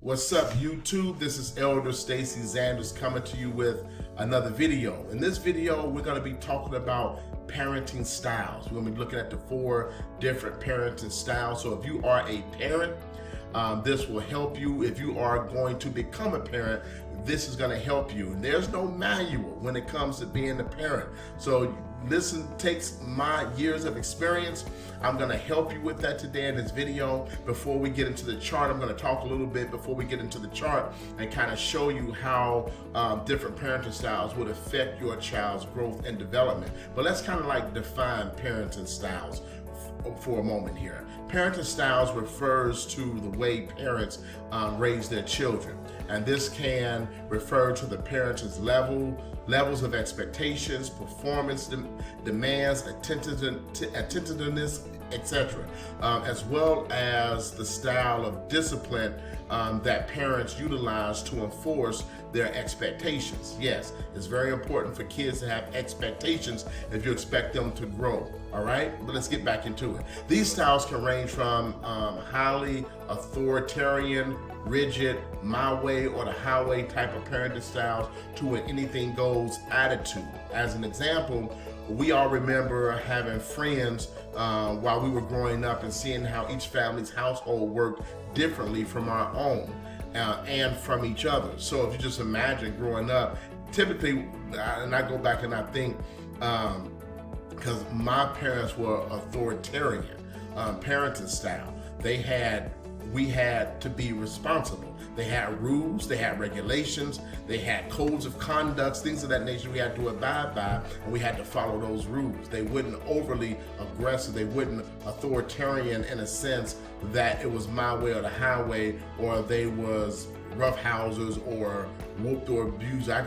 What's up, YouTube? This is Elder Stacey Zanders coming to you with another video. In this video, we're going to be talking about parenting styles. We're going to be looking at the 4 different parenting styles. So if you are a parent, this will help you. If you are going to become a parent, this is going to help you. And there's no manual when it comes to being a parent. So listen, takes my years of experience. I'm going to help you with that today in this video. Before we get into the chart, I'm going to talk a little bit before we get into the chart and kind of show you how different parenting styles would affect your child's growth and development. But let's kind of like define parenting styles for a moment here. Parenting styles refers to the way parents raise their children, and this can refer to the parent's levels of expectations, performance demands, attentiveness, etc., as well as the style of discipline that parents utilize to enforce their expectations. Yes, it's very important for kids to have expectations if you expect them to grow. All right, but let's get back into it. These styles can range from highly authoritarian, rigid, my way or the highway type of parenting styles to an anything goes attitude. As an example, we all remember having friends while we were growing up and seeing how each family's household worked differently from our own and from each other. So if you just imagine growing up, typically, and I go back and I think, because my parents were authoritarian parenting style. We had to be responsible. They had rules, they had regulations, they had codes of conduct, things of that nature we had to abide by, and we had to follow those rules. They wouldn't overly aggressive, they wouldn't authoritarian in a sense that it was my way or the highway, or they was roughhousers or whooped or abused. I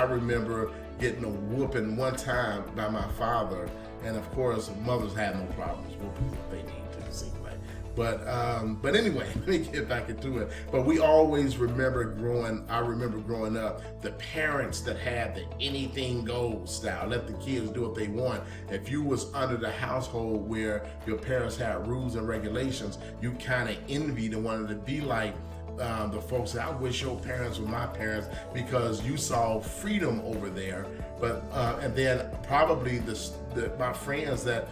remember getting a whooping one time by my father, and of course mothers have no problems whooping what they need to, it seems like. But anyway, let me get back into it. But we always remember growing up, the parents that had the anything goes style, let the kids do what they want. If you was under the household where your parents had rules and regulations, you kind of envied and wanted to be like the folks that I wish your parents were my parents, because you saw freedom over there. But and then probably my friends that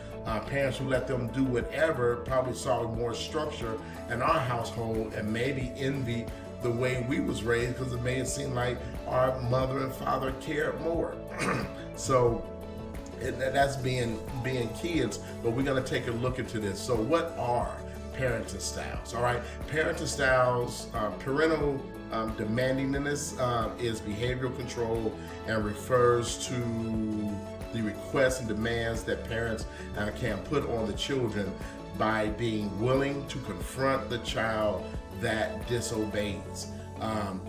parents who let them do whatever probably saw more structure in our household and maybe envy the way we was raised, because it made it seem like our mother and father cared more. So that's being kids. But we're going to take a look into this. So what are parenting styles? All right, parenting styles, parental demandingness is behavioral control and refers to the requests and demands that parents can put on the children by being willing to confront the child that disobeys.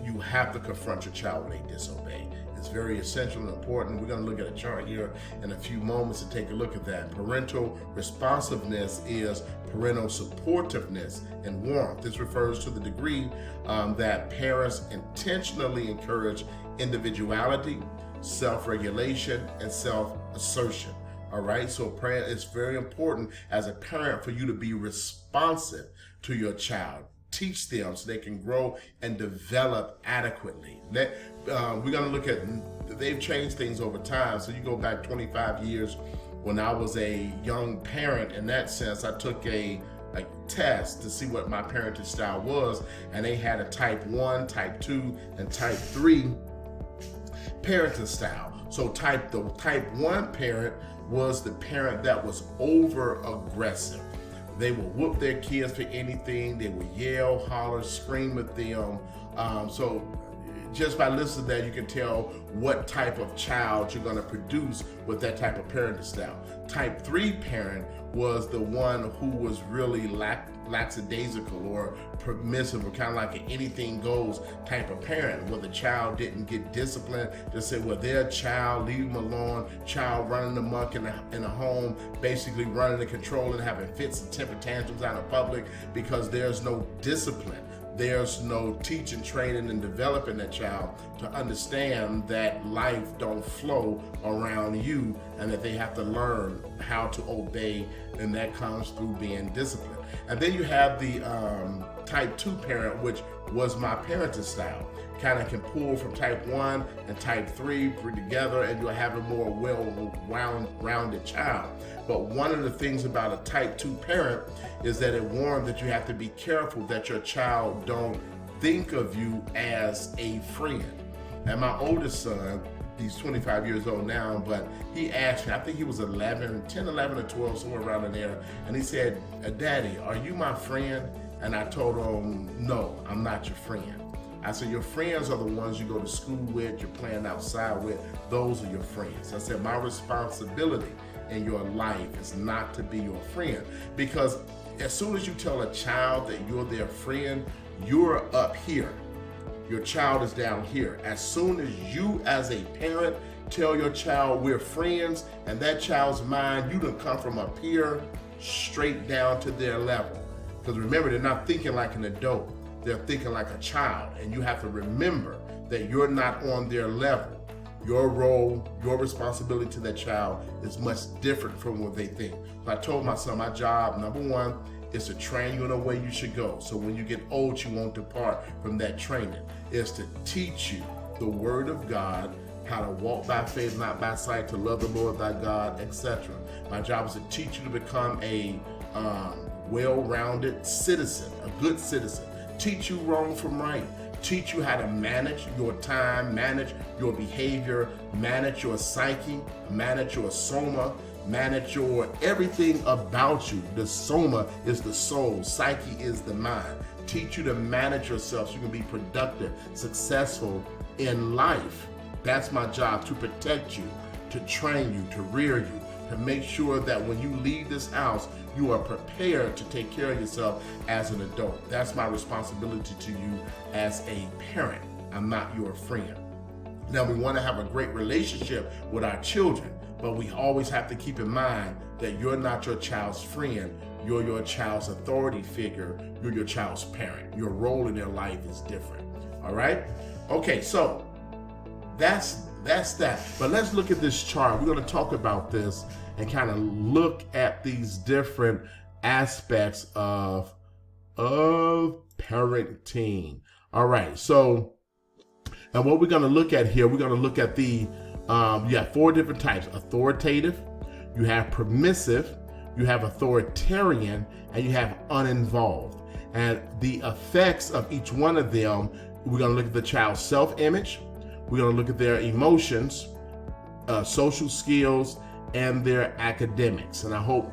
You have to confront your child when they disobey. It's very essential and important. We're going to look at a chart here in a few moments to take a look at that. Parental responsiveness is parental supportiveness and warmth. This refers to the degree that parents intentionally encourage individuality, self-regulation, and self-assertion. All right, so it's very important as a parent for you to be responsive to your child. Teach them so they can grow and develop adequately. We're going to look at, they've changed things over time. So you go back 25 years when I was a young parent. In that sense, I took a test to see what my parenting style was, and they had a type 1, type 2, and type 3 parenting style. So the type 1 parent was the parent that was over aggressive. They would whoop their kids for anything. They would yell, holler, scream at them. So just by listening to that, you can tell what type of child you're going to produce with that type of parenting style. Type 3 parent was the one who was really lackadaisical or permissive, or kind of like an anything goes type of parent, where the child didn't get disciplined. Just say, well, their child, leave them alone. Child running amok in a home, basically running and controlling, having fits and temper tantrums out in public because there's no discipline. There's no teaching, training, and developing that child to understand that life don't flow around you and that they have to learn how to obey, and that comes through being disciplined. And then you have the type 2 parent, which was my parenting style. Kind of can pull from type 1 and type 3 together, and you'll have a more well-rounded child. But one of the things about a type 2 parent is that it warns that you have to be careful that your child don't think of you as a friend. And my oldest son, he's 25 years old now, but he asked me, I think he was 10, 11 or 12, somewhere around in there, and he said, Daddy, are you my friend? And I told him, no, I'm not your friend. I said, your friends are the ones you go to school with, you're playing outside with, those are your friends. I said, my responsibility in your life is not to be your friend, because as soon as you tell a child that you're their friend, you're up here. Your child is down here. As soon as you as a parent tell your child we're friends, and that child's mind, you done come from up here straight down to their level. Because remember, they're not thinking like an adult. They're thinking like a child, and you have to remember that you're not on their level. Your role, your responsibility to that child is much different from what they think. So I told my son, my job, number one, is to train you in a way you should go. So when you get old, you won't depart from that training. Is to teach you the word of God, how to walk by faith, not by sight, to love the Lord thy God, etc. My job is to teach you to become a well-rounded citizen, a good citizen. Teach you wrong from right. Teach you how to manage your time, manage your behavior, manage your psyche, manage your soma, manage your everything about you. The soma is the soul, psyche is the mind. Teach you to manage yourself so you can be productive, successful in life. That's my job, to protect you, to train you, to rear you, to make sure that when you leave this house, you are prepared to take care of yourself as an adult. That's my responsibility to you as a parent. I'm not your friend. Now, we want to have a great relationship with our children, but we always have to keep in mind that you're not your child's friend. You're your child's authority figure. You're your child's parent. Your role in their life is different. All right? Okay, so that's that. But let's look at this chart. We're going to talk about this and kind of look at these different aspects of parenting. All right, so, and what we're going to look at here, we're going to look at the, you have 4 different types: authoritative, you have permissive, you have authoritarian, and you have uninvolved. And the effects of each one of them, we're going to look at the child's self-image, we're going to look at their emotions, social skills, and their academics. And I hope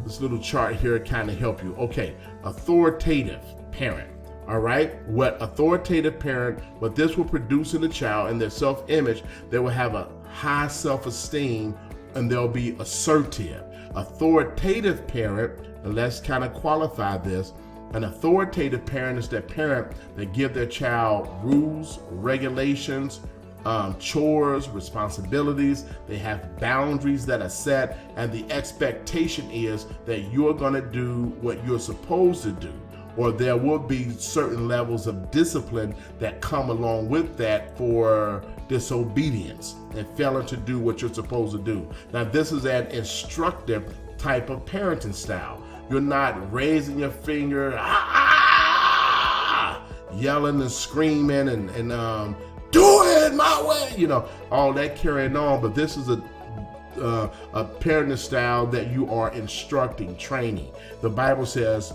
this little chart here kind of help you. Okay, authoritative parent. All right, what authoritative parent, what this will produce in the child and their self-image, they will have a high self-esteem and they'll be assertive. Authoritative parent, and let's kind of qualify this, an authoritative parent is that parent that give their child rules, regulations, chores, responsibilities. They have boundaries that are set, and the expectation is that you're going to do what you're supposed to do, or there will be certain levels of discipline that come along with that for disobedience and failing to do what you're supposed to do. Now, this is an instructive type of parenting style. You're not raising your finger, yelling and screaming and do it my way, you know, all that carrying on. But this is a parenting style that you are instructing, training. The Bible says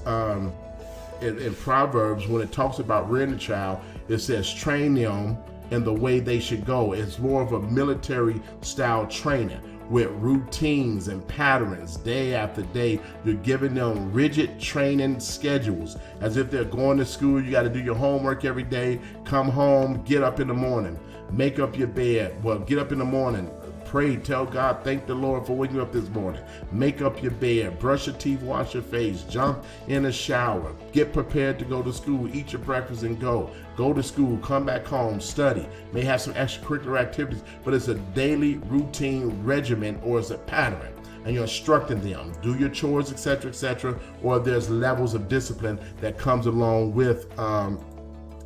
in Proverbs, when it talks about rearing a child, it says train them in the way they should go. It's more of a military style training with routines and patterns day after day. You're giving them rigid training schedules as if they're going to school. You got to do your homework every day, come home, get up in the morning, make up your bed. Well, get up in the morning, pray, tell God, thank the Lord for waking you up this morning. Make up your bed, brush your teeth, wash your face, jump in the shower, get prepared to go to school, eat your breakfast and go. Go to school, come back home, study. May have some extracurricular activities, but it's a daily routine regimen, or it's a pattern. And you're instructing them, do your chores, etc., or there's levels of discipline that comes along with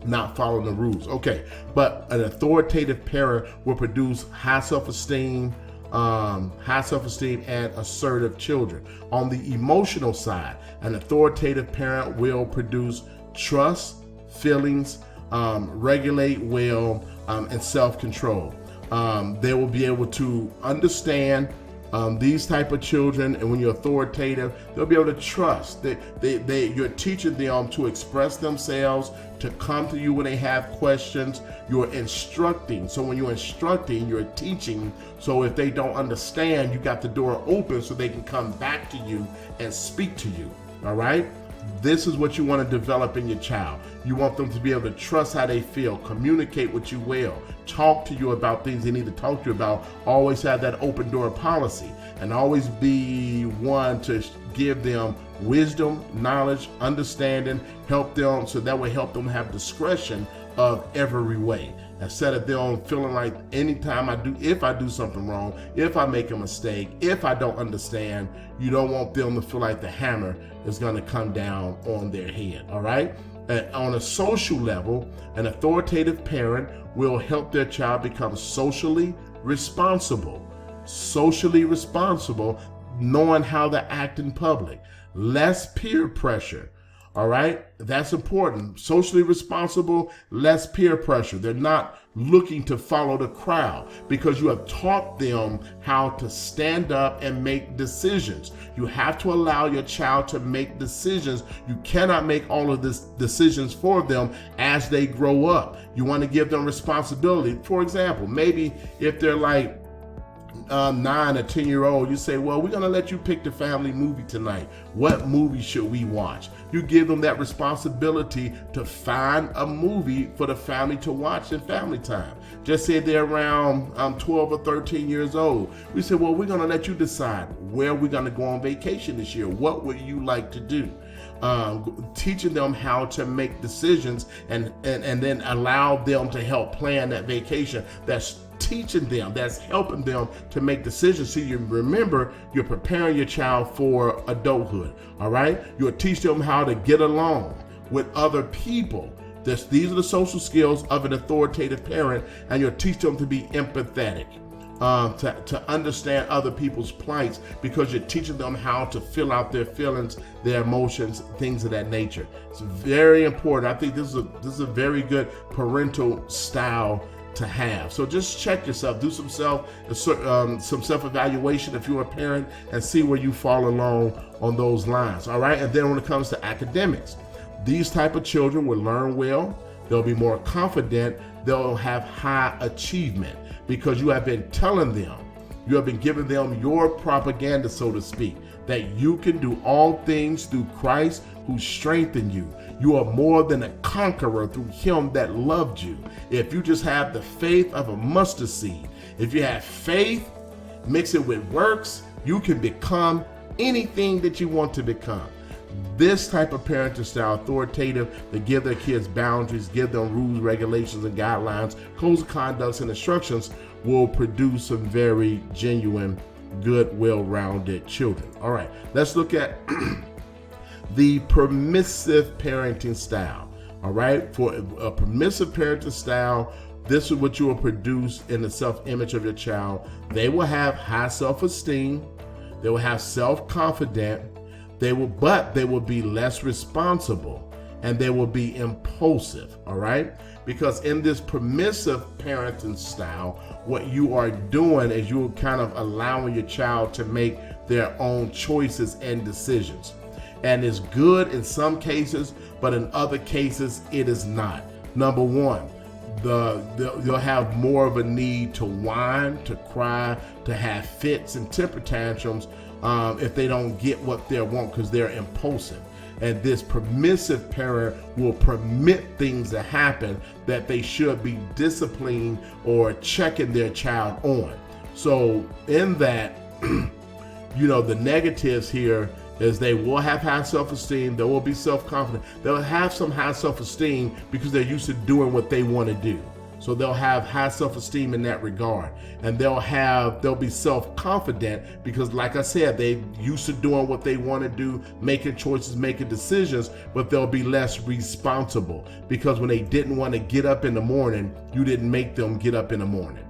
not following the rules. Okay, but an authoritative parent will produce high self-esteem and assertive children. On the emotional side, an authoritative parent will produce trust, feelings, regulate well, and self-control. They will be able to understand these type of children, and when you're authoritative, they'll be able to trust. You're teaching them to express themselves, to come to you when they have questions. You're instructing. So when you're instructing, you're teaching. So if they don't understand, you got the door open so they can come back to you and speak to you. All right? This is what you want to develop in your child. You want them to be able to trust how they feel, communicate with you well, talk to you about things they need to talk to you about, always have that open door policy, and always be one to give them wisdom, knowledge, understanding, help them, so that will help them have discretion of every way. Instead of them feeling like anytime if I do something wrong, if I make a mistake, if I don't understand, you don't want them to feel like the hammer is going to come down on their head. All right. On a social level, an authoritative parent will help their child become socially responsible, knowing how to act in public, less peer pressure. All right, that's important. Socially responsible, less peer pressure. They're not looking to follow the crowd because you have taught them how to stand up and make decisions. You have to allow your child to make decisions. You cannot make all of these decisions for them as they grow up. You want to give them responsibility. For example, maybe if they're like 9 or 10-year-old, you say, well, we're going to let you pick the family movie tonight. What movie should we watch? You give them that responsibility to find a movie for the family to watch in family time. Just say they're around 12 or 13 years old. We say, well, we're going to let you decide where we're going to go on vacation this year. What would you like to do? Teaching them how to make decisions and then allow them to help plan that vacation. That's teaching them, that's helping them to make decisions. So you remember, you're preparing your child for adulthood. All right, you'll teach them how to get along with other people. These are the social skills of an authoritative parent, and you'll teach them to be empathetic, to understand other people's plights, because you're teaching them how to fill out their feelings, their emotions, things of that nature. It's very important. I think this is a very good parental style to have. So just check yourself, do some self-evaluation if you're a parent, and see where you fall along on those lines. All right. And then when it comes to academics, these type of children will learn well. They'll be more confident. They'll have high achievement because you have been telling them, you have been giving them your propaganda, so to speak, that you can do all things through Christ who strengthened you. You are more than a conqueror through him that loved you. If you just have the faith of a mustard seed, if you have faith, mix it with works, you can become anything that you want to become. This type of parenting style, authoritative, they give their kids boundaries, give them rules, regulations, and guidelines, codes of conduct, and instructions, will produce some very genuine, good, well-rounded children. All right, let's look at the permissive parenting style. All right, for a permissive parenting style, this is what you will produce in the self-image of your child. They will have high self-esteem. They will have self-confidence. They will be less responsible, and they will be impulsive. All right, because in this permissive parenting style, what you are doing is you're kind of allowing your child to make their own choices and decisions. And it's good in some cases, but in other cases, it is not. Number one, they'll have more of a need to whine, to cry, to have fits and temper tantrums if they don't get what they want, because they're impulsive. And this permissive parent will permit things to happen that they should be disciplining or checking their child on. So in that, the negatives here is they will have high self-esteem. They will be self-confident. They'll have some high self-esteem because they're used to doing what they want to do. So they'll have high self-esteem in that regard. And they'll be self-confident because, like I said, they're used to doing what they want to do, making choices, making decisions, but they'll be less responsible because when they didn't want to get up in the morning, you didn't make them get up in the morning.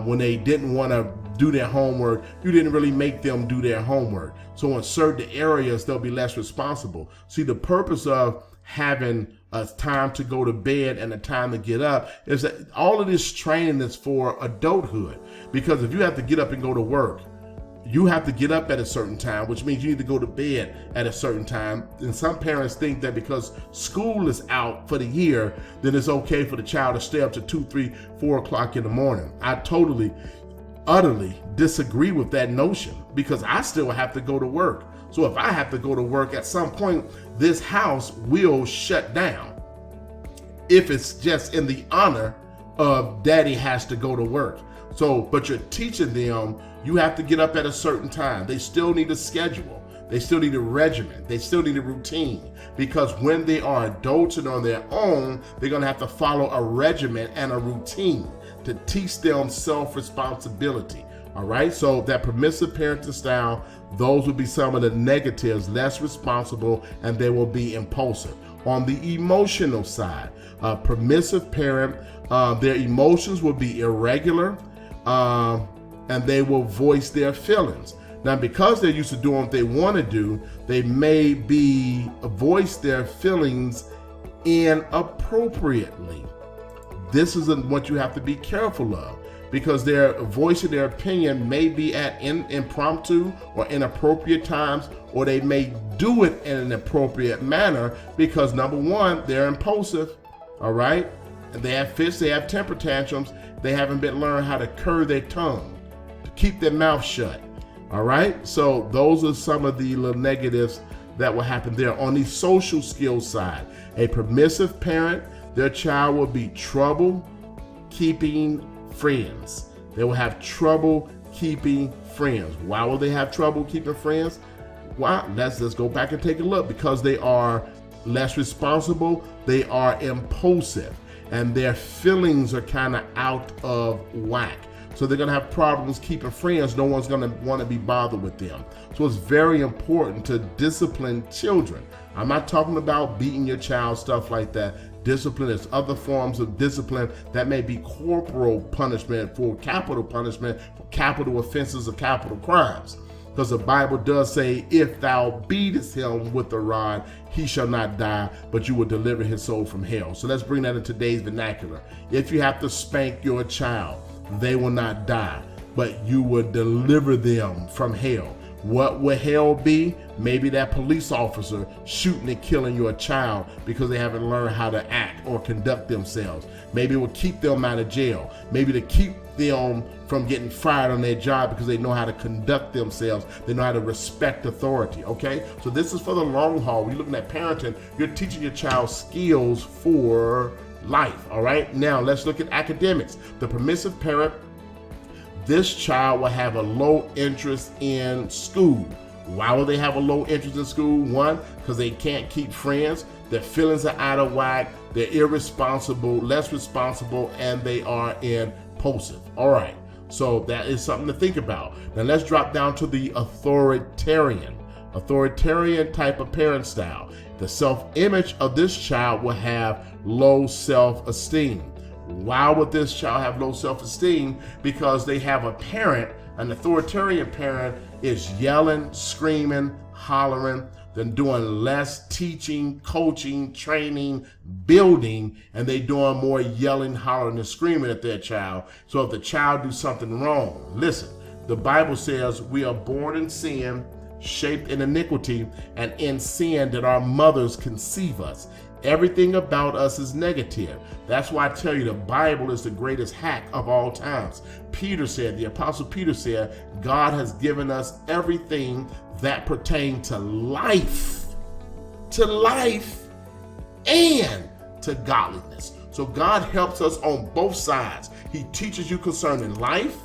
When they didn't want to do their homework, you didn't really make them do their homework. So in certain areas, they'll be less responsible. See, the purpose of having a time to go to bed and a time to get up, is that all of this training is for adulthood. Because if you have to get up and go to work, you have to get up at a certain time, which means you need to go to bed at a certain time. And some parents think that because school is out for the year, then it's okay for the child to stay up to 2, 3, 4 o'clock in the morning. I totally, utterly disagree with that notion, because I still have to go to work. So if I have to go to work, at some point, this house will shut down. If it's just in the honor of daddy has to go to work. So, but you're teaching them, you have to get up at a certain time. They still need a schedule. They still need a regimen. They still need a routine, because when they are adults and on their own, they're going to have to follow a regimen and a routine to teach them self-responsibility. All right. So that permissive parenting style, those would be some of the negatives: less responsible, and they will be impulsive. On the emotional side, permissive parent, their emotions will be irregular, and they will voice their feelings. Now, because they're used to doing what they want to do, they may voice their feelings inappropriately. This is what you have to be careful of, because their voicing their opinion may be at impromptu or inappropriate times, or they may do it in an appropriate manner because, number one, they're impulsive, all right? And they have fits, they have temper tantrums. They haven't been learned how to curb their tongue, to keep their mouth shut, all right? So those are some of the little negatives that will happen there. On the social skills side, a permissive parent, their child will be trouble keeping friends. They will have trouble keeping friends. Why will they have trouble keeping friends? Why? Let's go back and take a look. Because they are less responsible, they are impulsive, and their feelings are kind of out of whack. So they're going to have problems keeping friends. No one's going to want to be bothered with them. So it's very important to discipline children. I'm not talking about beating your child, stuff like that. Discipline is other forms of discipline that may be corporal punishment for capital capital offenses or capital crimes. Because the Bible does say, if thou beatest him with a rod, he shall not die, but you will deliver his soul from hell. So let's bring that in today's vernacular. If you have to spank your child, they will not die, but you will deliver them from hell. What will hell be? Maybe that police officer shooting and killing your child because they haven't learned how to act or conduct themselves. Maybe it will keep them out of jail. Maybe to keep them from getting fired on their job because they know how to conduct themselves. They know how to respect authority, okay? So this is for the long haul. We're looking at parenting. You're teaching your child skills for life, all right? Now let's look at academics. The permissive parent, this child will have a low interest in school. Why will they have a low interest in school? One, because they can't keep friends. Their feelings are out of whack. They're irresponsible, less responsible, and they are impulsive. All right, so that is something to think about. Now let's drop down to the authoritarian type of parent style. The self-image of this child will have low self-esteem. Why would this child have low self-esteem? Because they have a parent, an authoritarian parent is yelling, screaming, hollering, then doing less teaching, coaching, training, building, and they doing more yelling, hollering, and screaming at their child. So if the child do something wrong, listen, the Bible says we are born in sin, shaped in iniquity, and in sin did our mothers conceive us. Everything about us is negative. That's why I tell you the Bible is the greatest hack of all times. The Apostle Peter said, God has given us everything that pertains to life and to godliness. So God helps us on both sides. He teaches you concerning life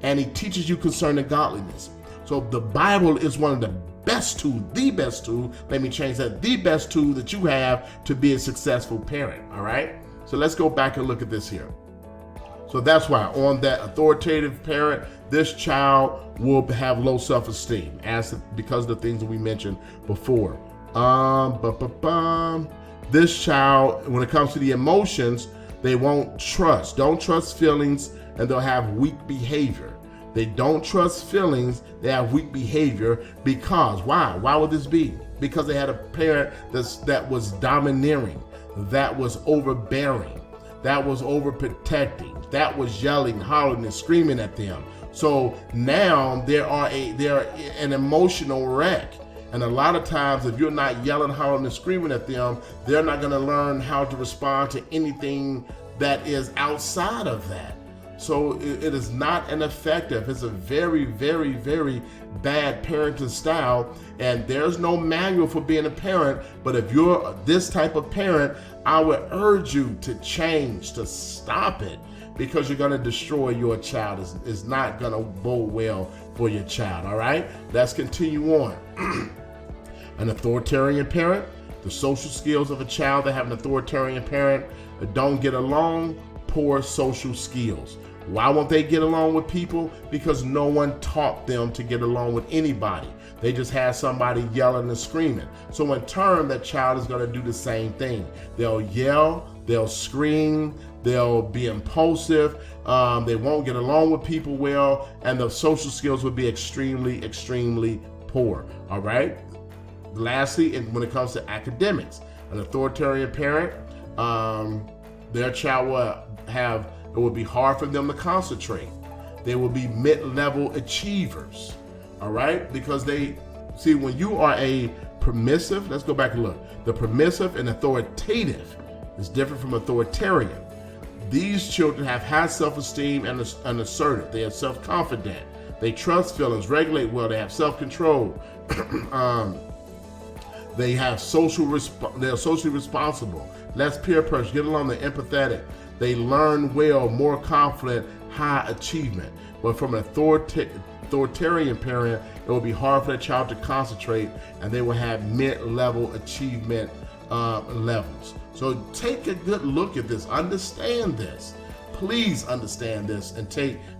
and he teaches you concerning godliness. So the Bible is one of the best tool, the best tool that you have to be a successful parent, all right? So let's go back and look at this here. So that's why on that authoritative parent, this child will have low self-esteem because of the things that we mentioned before. This child, when it comes to the emotions, they don't trust feelings, and they'll have weak behavior. They don't trust feelings, they have weak behavior because, why? Why would this be? because they had a parent that was domineering, that was overbearing, that was overprotecting, that was yelling, hollering, and screaming at them. So now they're an emotional wreck. And a lot of times, if you're not yelling, hollering, and screaming at them, they're not going to learn how to respond to anything that is outside of that. So it is not an effective. It's a very, very, very bad parenting style. And there's no manual for being a parent. But if you're this type of parent, I would urge you to change, to stop it, because you're going to destroy your child. It's not going to bode well for your child. All right, let's continue on. An authoritarian parent, the social skills of a child that have an authoritarian parent that don't get along, poor social skills. Why won't they get along with people? Because no one taught them to get along with anybody. They just had somebody yelling and screaming. So in turn, that child is going to do the same thing. They'll yell, they'll scream, they'll be impulsive, they won't get along with people well, and the social skills will be extremely, extremely poor. All right? Lastly, when it comes to academics, an authoritarian parent, their child it will be hard for them to concentrate. They will be mid-level achievers, all right? Because when you are a permissive, let's go back and look. The permissive and authoritative is different from authoritarian. These children have high self-esteem and assertive. They are self-confident. They trust feelings, regulate well. They have self-control. They have they're socially responsible, less peer pressure, get along, they're empathetic. They learn well, more confident, high achievement. But from an authoritarian parent, it will be hard for that child to concentrate, and they will have mid-level achievement levels. So take a good look at this, understand this. Please understand this, and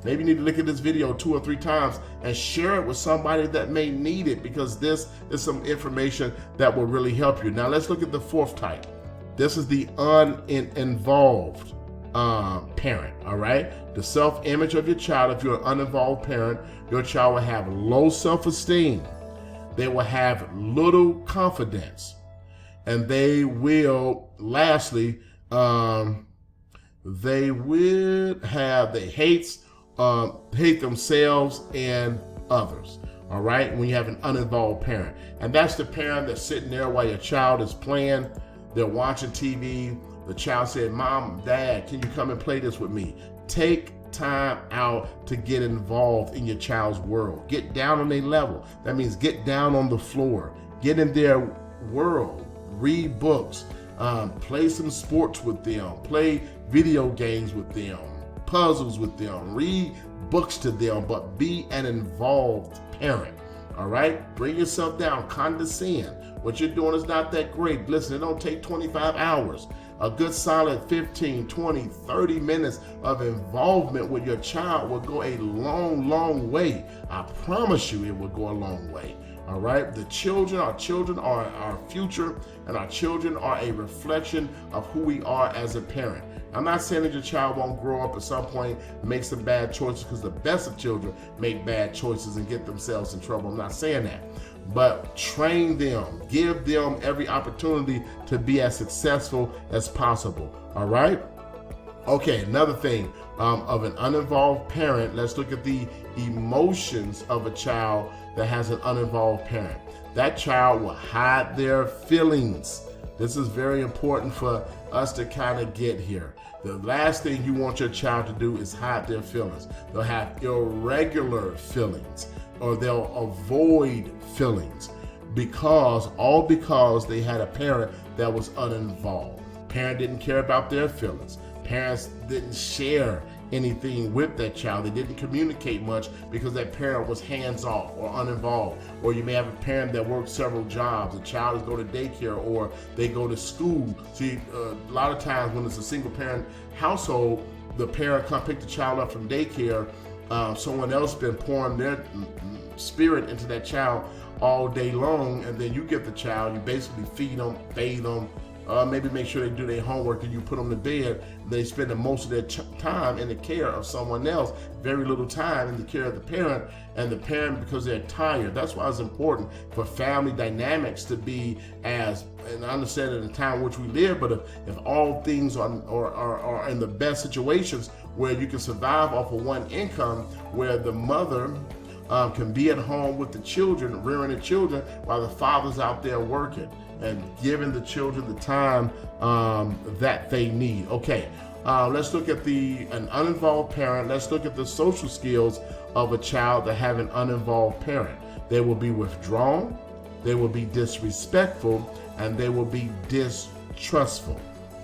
maybe you need to look at this video 2 or 3 times and share it with somebody that may need it, because this is some information that will really help you. Now let's look at the 4th type. This is the uninvolved parent, all right? The self-image of your child. If you're an uninvolved parent, your child will have low self-esteem. They will have little confidence, and they will, lastly, they hate themselves and others. All right, when you have an uninvolved parent. And that's the parent that's sitting there while your child is playing, they're watching TV, the child said, Mom, Dad, can you come and play this with me? Take time out to get involved in your child's world. Get down on their level. That means get down on the floor, get in their world, read books, play some sports with them, play video games with them, puzzles with them, read books to them, but be an involved parent. All right? Bring yourself down, condescend. What you're doing is not that great. Listen, it don't take 25 hours. A good solid 15, 20, 30 minutes of involvement with your child will go a long, long way. I promise you it will go a long way. All right? Our children are our future, and our children are a reflection of who we are as a parent. I'm not saying that your child won't grow up at some point and make some bad choices, because the best of children make bad choices and get themselves in trouble. I'm not saying that. But train them, give them every opportunity to be as successful as possible. All right? Okay, another thing of an uninvolved parent, let's look at the emotions of a child that has an uninvolved parent. That child will hide their feelings. This is very important for us to kind of get here. The last thing you want your child to do is hide their feelings. They'll have irregular feelings, or they'll avoid feelings because they had a parent that was uninvolved. Parent didn't care about their feelings. Parents didn't share anything with that child. They didn't communicate much because that parent was hands-off or uninvolved. Or you may have a parent that works several jobs. The child is going to daycare or they go to school. See, a lot of times when it's a single parent household, the parent come pick the child up from daycare. Someone else been pouring their spirit into that child all day long, and then you get the child, you basically feed them, bathe them, maybe make sure they do their homework, and you put them to bed. They spend the most of their time in the care of someone else, very little time in the care of the parent, and the parent, because they're tired. That's why it's important for family dynamics to be as, and I understand in the time in which we live, but if all things are in the best situations where you can survive off of one income, where the mother can be at home with the children, rearing the children, while the father's out there working and giving the children the time that they need. Okay, let's look at an uninvolved parent. Let's look at the social skills of a child that have an uninvolved parent. They will be withdrawn, they will be disrespectful, and they will be distrustful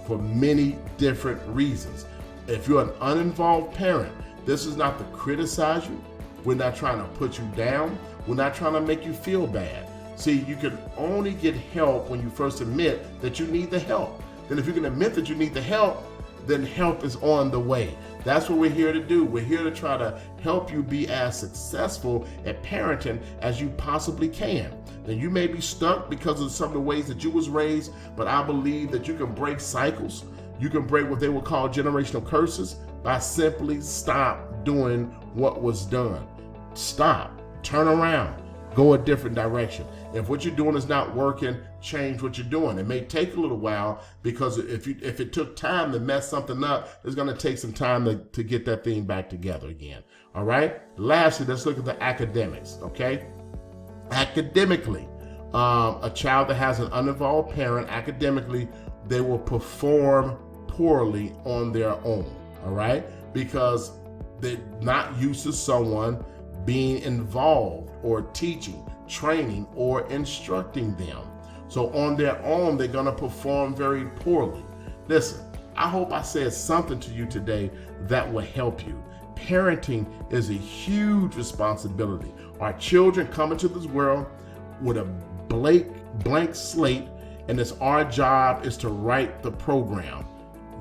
for many different reasons. If you're an uninvolved parent, this is not to criticize you. We're not trying to put you down. We're not trying to make you feel bad. See, you can only get help when you first admit that you need the help. Then if you can admit that you need the help, then help is on the way. That's what we're here to do. We're here to try to help you be as successful at parenting as you possibly can. Now, you may be stuck because of some of the ways that you was raised, but I believe that you can break cycles. You can break what they would call generational curses by simply stop doing what was done. Stop, turn around, go a different direction. If what you're doing is not working, change what you're doing. It may take a little while, because if it took time to mess something up, it's going to take some time to get that thing back together again. All right. Lastly, let's look at the academics. Okay. Academically, a child that has an uninvolved parent, academically, they will perform poorly on their own. All right, because they're not used to someone being involved or teaching, training, or instructing them. So on their own, they're going to perform very poorly. Listen, I hope I said something to you today that will help you. Parenting is a huge responsibility. Our children come into this world with a blank slate, and it's our job is to write the program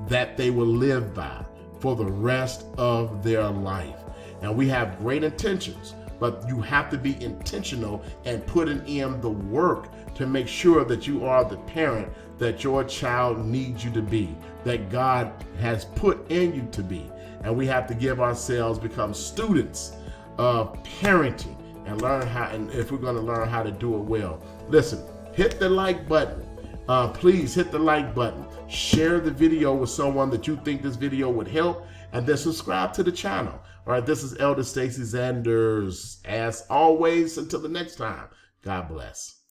that they will live by for the rest of their life. And we have great intentions, but you have to be intentional and putting in the work to make sure that you are the parent that your child needs you to be, that God has put in you to be. And we have to give ourselves, become students of parenting, and learn how, and if we're going to learn how to do it well. Listen, hit the like button. Please hit the like button. Share the video with someone that you think this video would help, and then subscribe to the channel. All right, this is Elder Stacey Zanders. As always, until the next time, God bless.